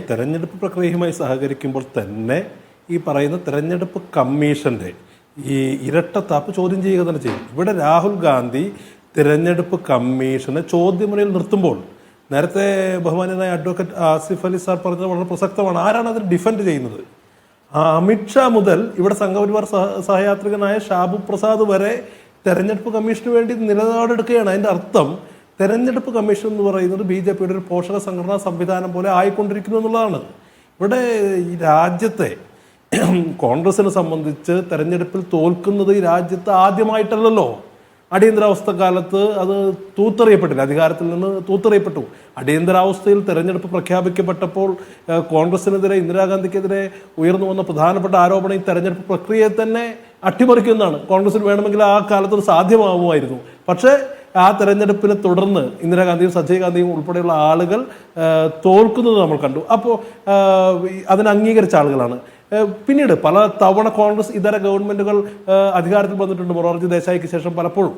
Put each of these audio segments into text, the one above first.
തെരഞ്ഞെടുപ്പ് പ്രക്രിയയുമായി സഹകരിക്കുമ്പോൾ തന്നെ ഈ പറയുന്ന തെരഞ്ഞെടുപ്പ് കമ്മീഷൻ്റെ ഈ ഇരട്ടത്താപ്പ് ചോദ്യം ചെയ്യുക തന്നെ ചെയ്യും. ഇവിടെ രാഹുൽ ഗാന്ധി തിരഞ്ഞെടുപ്പ് കമ്മീഷനെ ചോദ്യമുറയിൽ നിർത്തുമ്പോൾ നേരത്തെ ബഹുമാനായ അഡ്വക്കേറ്റ് ആസിഫ് അലി സാർ പറഞ്ഞത് വളരെ പ്രസക്തമാണ്. ആരാണ് അതിന് ഡിഫെൻഡ് ചെയ്യുന്നത്? അമിത്ഷാ മുതൽ ഇവിടെ സംഘപരിവാർ സഹയാത്രികനായ ഷാബു പ്രസാദ് വരെ തെരഞ്ഞെടുപ്പ് കമ്മീഷന് വേണ്ടി നിലപാടെടുക്കുകയാണ്. അതിൻ്റെ അർത്ഥം തെരഞ്ഞെടുപ്പ് കമ്മീഷൻ എന്ന് പറയുന്നത് BJP ഒരു പോഷക സംഘടനാ സംവിധാനം പോലെ ആയിക്കൊണ്ടിരിക്കുന്നു എന്നുള്ളതാണ്. ഇവിടെ ഈ രാജ്യത്തെ കോൺഗ്രസിനെ സംബന്ധിച്ച് തെരഞ്ഞെടുപ്പിൽ തോൽക്കുന്നത് ഈ രാജ്യത്ത് ആദ്യമായിട്ടല്ലല്ലോ. അടിയന്തരാവസ്ഥ കാലത്ത് അത് തൂത്തെറിയപ്പെട്ടില്ല, അധികാരത്തിൽ നിന്ന് തൂത്തെറിയപ്പെട്ടു. അടിയന്തരാവസ്ഥയിൽ തെരഞ്ഞെടുപ്പ് പ്രഖ്യാപിക്കപ്പെട്ടപ്പോൾ കോൺഗ്രസിനെതിരെ, ഇന്ദിരാഗാന്ധിക്കെതിരെ ഉയർന്നു വന്ന പ്രധാനപ്പെട്ട ആരോപണം ഈ തെരഞ്ഞെടുപ്പ് പ്രക്രിയയെ തന്നെ അട്ടിമറിക്കുന്നതാണ്. കോൺഗ്രസിന് വേണമെങ്കിൽ ആ കാലത്ത് സാധ്യമാവുമായിരുന്നു. പക്ഷേ ആ തെരഞ്ഞെടുപ്പിനെ തുടർന്ന് ഇന്ദിരാഗാന്ധിയും സഞ്ജയ് ഗാന്ധിയും ഉൾപ്പെടെയുള്ള ആളുകൾ തോൽക്കുന്നത് നമ്മൾ കണ്ടു. അപ്പോൾ അതിന് അംഗീകരിച്ച ആളുകളാണ്. പിന്നീട് പല തവണ കോൺഗ്രസ് ഇതര ഗവൺമെന്റുകൾ അധികാരത്തിൽ വന്നിട്ടുണ്ട്. മൊറാർജി ദേശായിക്ക് ശേഷം പലപ്പോഴും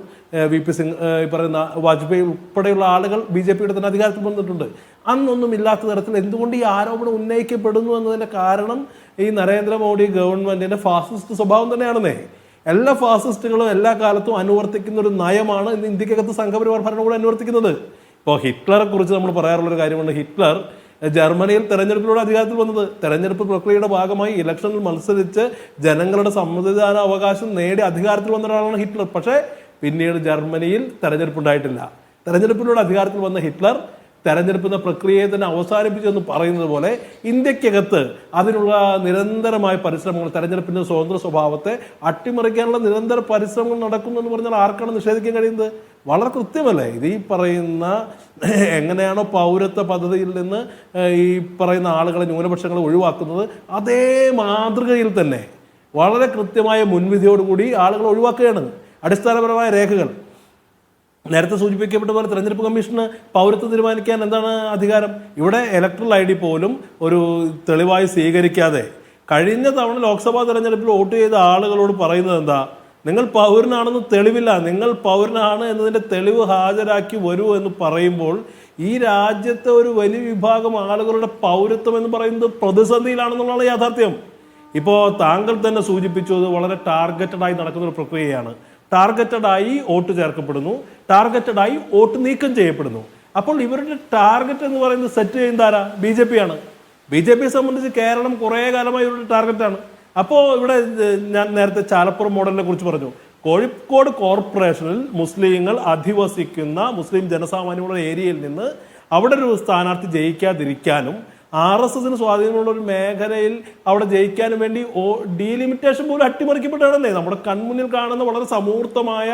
VP സിംഗ്, പറയുന്ന വാജ്പേയി ഉൾപ്പെടെയുള്ള ആളുകൾ BJP തന്നെ അധികാരത്തിൽ വന്നിട്ടുണ്ട്. അന്നൊന്നും ഇല്ലാത്ത തരത്തിൽ എന്തുകൊണ്ട് ഈ ആരോപണം ഉന്നയിക്കപ്പെടുന്നു എന്നതിന്റെ കാരണം ഈ നരേന്ദ്രമോദി ഗവൺമെന്റിന്റെ ഫാസിസ്റ്റ് സ്വഭാവം തന്നെയാണെന്നേ. എല്ലാ ഫാസിസ്റ്റുകളും എല്ലാ കാലത്തും അനുവർത്തിക്കുന്ന ഒരു നയമാണ് ഇന്ന് ഇന്ത്യക്കകത്ത് സംഘപരിവാർ ഭരണകൂടം അനുവർത്തിക്കുന്നത്. ഇപ്പോൾ ഹിറ്റ്ലറെ കുറിച്ച് നമ്മൾ പറയാറുള്ളൊരു കാര്യമാണ്. ഹിറ്റ്ലർ ജർമ്മനിയിൽ തെരഞ്ഞെടുപ്പിലൂടെ അധികാരത്തിൽ വന്നത്. തെരഞ്ഞെടുപ്പ് പ്രക്രിയയുടെ ഭാഗമായി ഇലക്ഷനിൽ മത്സരിച്ച് ജനങ്ങളുടെ സമ്മതിദാന അവകാശം നേടി അധികാരത്തിൽ വന്ന ഒരാളാണ് ഹിറ്റ്ലർ. പക്ഷേ പിന്നീട് ജർമ്മനിയിൽ തെരഞ്ഞെടുപ്പ് ഉണ്ടായിട്ടില്ല. തെരഞ്ഞെടുപ്പിലൂടെ അധികാരത്തിൽ വന്ന ഹിറ്റ്ലർ തെരഞ്ഞെടുപ്പ് പ്രക്രിയയെ തന്നെ അവസാനിപ്പിച്ചെന്ന് പറയുന്നത് പോലെ ഇന്ത്യക്കകത്ത് അതിനുള്ള നിരന്തരമായ പരിശ്രമങ്ങൾ, തെരഞ്ഞെടുപ്പിന്റെ സ്വതന്ത്ര സ്വഭാവത്തെ അട്ടിമറിക്കാനുള്ള നിരന്തര പരിശ്രമങ്ങൾ നടക്കുന്നു എന്ന് പറഞ്ഞാൽ ആർക്കാണ് നിഷേധിക്കാൻ കഴിയുന്നത്? വളരെ കൃത്യമല്ലേ ഇത്? ഈ പറയുന്ന എങ്ങനെയാണോ പൗരത്വ പദ്ധതിയിൽ നിന്ന് ഈ പറയുന്ന ആളുകളെ, ന്യൂനപക്ഷങ്ങളെ ഒഴിവാക്കുന്നത്, അതേ മാതൃകയിൽ തന്നെ വളരെ കൃത്യമായ മുൻവിധിയോടുകൂടി ആളുകളെ ഒഴിവാക്കുകയാണ്. അടിസ്ഥാനപരമായ രേഖകൾ നേരത്തെ സൂചിപ്പിക്കപ്പെട്ട പോലെ തെരഞ്ഞെടുപ്പ് കമ്മീഷന് പൗരത്വം തീരുമാനിക്കാൻ എന്താണ് അധികാരം? ഇവിടെ ഇലക്ട്രൽ ID പോലും ഒരു തെളിവായി സ്വീകരിക്കാതെ കഴിഞ്ഞ തവണ ലോക്സഭാ തെരഞ്ഞെടുപ്പിൽ വോട്ട് ചെയ്ത ആളുകളോട് പറയുന്നത് എന്താ? നിങ്ങൾ പൗരനാണെന്ന് തെളിവില്ല, നിങ്ങൾ പൗരനാണ് എന്നതിൻ്റെ തെളിവ് ഹാജരാക്കി വരൂ എന്ന് പറയുമ്പോൾ ഈ രാജ്യത്തെ ഒരു വലിയ വിഭാഗം ആളുകളുടെ പൗരത്വം എന്ന് പറയുന്നത് പ്രതിസന്ധിയിലാണെന്നുള്ളതാണ് യാഥാർത്ഥ്യം. ഇപ്പോൾ താങ്കൾ തന്നെ സൂചിപ്പിച്ചത് വളരെ ടാർഗറ്റഡായി നടക്കുന്ന ഒരു പ്രക്രിയയാണ്. ടാർഗറ്റഡായി വോട്ട് ചേർക്കപ്പെടുന്നു, ടാർഗറ്റഡായി വോട്ട് നീക്കം ചെയ്യപ്പെടുന്നു. അപ്പോൾ ഇവരുടെ ടാർഗറ്റ് എന്ന് പറയുന്നത് സെറ്റ് ചെയ്യുന്ന ആരാ? BJP ആണ്. BJPയെ സംബന്ധിച്ച് കേരളം കുറേ കാലമായി ഇവരുടെ ടാർഗറ്റാണ്. അപ്പോൾ ഇവിടെ ഞാൻ നേരത്തെ ചാലപ്പുറം മോഡലിനെ കുറിച്ച് പറഞ്ഞു. കോഴിക്കോട് കോർപ്പറേഷനിൽ മുസ്ലിങ്ങൾ അധിവസിക്കുന്ന മുസ്ലിം ജനസാമാന്യമുള്ള ഏരിയയിൽ നിന്ന് അവിടെ ഒരു സ്ഥാനാർത്ഥി ജയിക്കാതിരിക്കാനും RSSന് സ്വാധീനമുള്ള ഒരു മേഖലയിൽ അവിടെ ജയിക്കാനും വേണ്ടി ഡീലിമിറ്റേഷൻ പോലും അട്ടിമറിക്കപ്പെട്ടാണെന്നേ നമ്മുടെ കൺമുന്നിൽ കാണുന്ന വളരെ സമൂർത്തമായ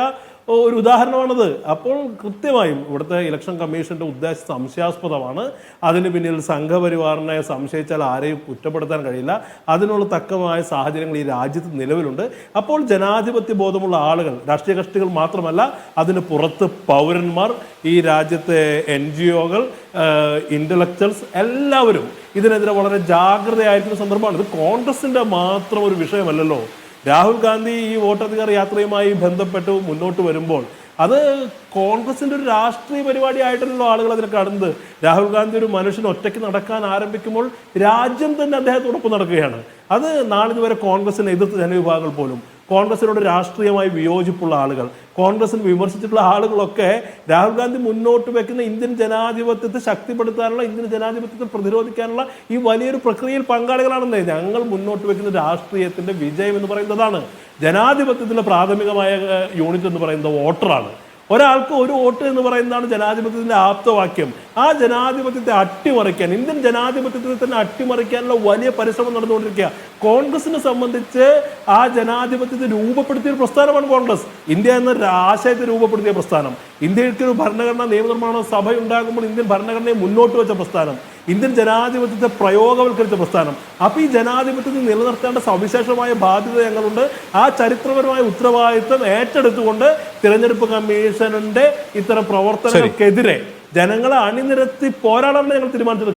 ഒരു ഉദാഹരണമാണത്. അപ്പോൾ കൃത്യമായും ഇവിടുത്തെ ഇലക്ഷൻ കമ്മീഷന്റെ ഉദ്ദേശം സംശയാസ്പദമാണ്. അതിന് പിന്നിൽ സംഘപരിവാറിനെ സംശയിച്ചാൽ ആരെയും കുറ്റപ്പെടുത്താൻ കഴിയില്ല. അതിനുള്ള തക്കമായ സാഹചര്യങ്ങൾ ഈ രാജ്യത്ത് നിലവിലുണ്ട്. അപ്പോൾ ജനാധിപത്യ ബോധമുള്ള ആളുകൾ, രാഷ്ട്രീയ കക്ഷികൾ മാത്രമല്ല, അതിന് പുറത്ത് പൗരന്മാർ, ഈ രാജ്യത്തെ NGOകൾ, ഇന്റലക്ച്വൽസ് എല്ലാവരും ഇതിനെതിരെ വളരെ ജാഗ്രതയായിരിക്കുന്ന സന്ദർഭമാണ്. ഇത് കോൺഗ്രസിന്റെ മാത്രം ഒരു വിഷയമല്ലല്ലോ. രാഹുൽ ഗാന്ധി ഈ വോട്ടധികാര യാത്രയുമായി ബന്ധപ്പെട്ട് മുന്നോട്ട് വരുമ്പോൾ അത് കോൺഗ്രസിന്റെ ഒരു രാഷ്ട്രീയ പരിപാടിയായിട്ടല്ലോ ആളുകൾ അതിനെ കാണുന്നത്. രാഹുൽ ഗാന്ധി ഒരു മനുഷ്യൻ ഒറ്റയ്ക്ക് നടക്കാൻ ആരംഭിക്കുമ്പോൾ രാജ്യം തന്നെ അദ്ദേഹത്തോടൊപ്പം നടക്കുകയാണ്. അത് നാളിതുവരെ കോൺഗ്രസിനെ എതിർത്ത ജനവിഭാഗങ്ങൾ പോലും, കോൺഗ്രസിനോട് രാഷ്ട്രീയമായി വിയോജിപ്പുള്ള ആളുകൾ, കോൺഗ്രസിന് വിമർശിച്ചിട്ടുള്ള ആളുകളൊക്കെ രാഹുൽ ഗാന്ധി മുന്നോട്ട് വെക്കുന്ന ഇന്ത്യൻ ജനാധിപത്യത്തെ ശക്തിപ്പെടുത്താനുള്ള, ഇന്ത്യൻ ജനാധിപത്യത്തെ പ്രതിരോധിക്കാനുള്ള ഈ വലിയൊരു പ്രക്രിയയിൽ പങ്കാളികളാണെന്നേ. ഞങ്ങൾ മുന്നോട്ട് വെക്കുന്ന രാഷ്ട്രീയത്തിന്റെ വിജയം എന്ന് പറയുന്നതാണ്. ജനാധിപത്യത്തിന്റെ പ്രാഥമികമായ യൂണിറ്റ് എന്ന് പറയുന്നത് വോട്ടറാണ്. ഒരാൾക്ക് ഒരു വോട്ട് എന്ന് പറയുന്നതാണ് ജനാധിപത്യത്തിന്റെ ആപ്തവാക്യം. ആ ജനാധിപത്യത്തെ അട്ടിമറിക്കാൻ, ഇന്ത്യൻ ജനാധിപത്യത്തെ തന്നെ അട്ടിമറിക്കാനുള്ള വലിയ പരിശ്രമം നടന്നുകൊണ്ടിരിക്കുക. കോൺഗ്രസിനെ സംബന്ധിച്ച് ആ ജനാധിപത്യത്തെ രൂപപ്പെടുത്തിയ ഒരു പ്രസ്ഥാനമാണ് കോൺഗ്രസ്. ഇന്ത്യ എന്ന ആശയത്തെ രൂപപ്പെടുത്തിയ പ്രസ്ഥാനം, ഇന്ത്യക്ക് ഒരു ഭരണഘടനാ നിയമനിർമ്മാണ സഭ ഉണ്ടാകുമ്പോൾ ഇന്ത്യൻ ഭരണഘടനയെ മുന്നോട്ട് വെച്ച പ്രസ്ഥാനം, ഇന്ത്യൻ ജനാധിപത്യത്തെ പ്രയോഗവൽക്കരിച്ച പ്രസ്ഥാനം. അപ്പോൾ ഈ ജനാധിപത്യത്തിൽ നിലനിർത്തേണ്ട സവിശേഷമായ ബാധ്യത ഞങ്ങളുണ്ട്. ആ ചരിത്രപരമായ ഉത്തരവാദിത്വം ഏറ്റെടുത്തുകൊണ്ട് തിരഞ്ഞെടുപ്പ് കമ്മീഷന്റെ ഇത്തരം പ്രവർത്തനങ്ങൾക്കെതിരെ ജനങ്ങളെ അണിനിരത്തി പോരാടാനാണ് ഞങ്ങൾ തീരുമാനിച്ചത്.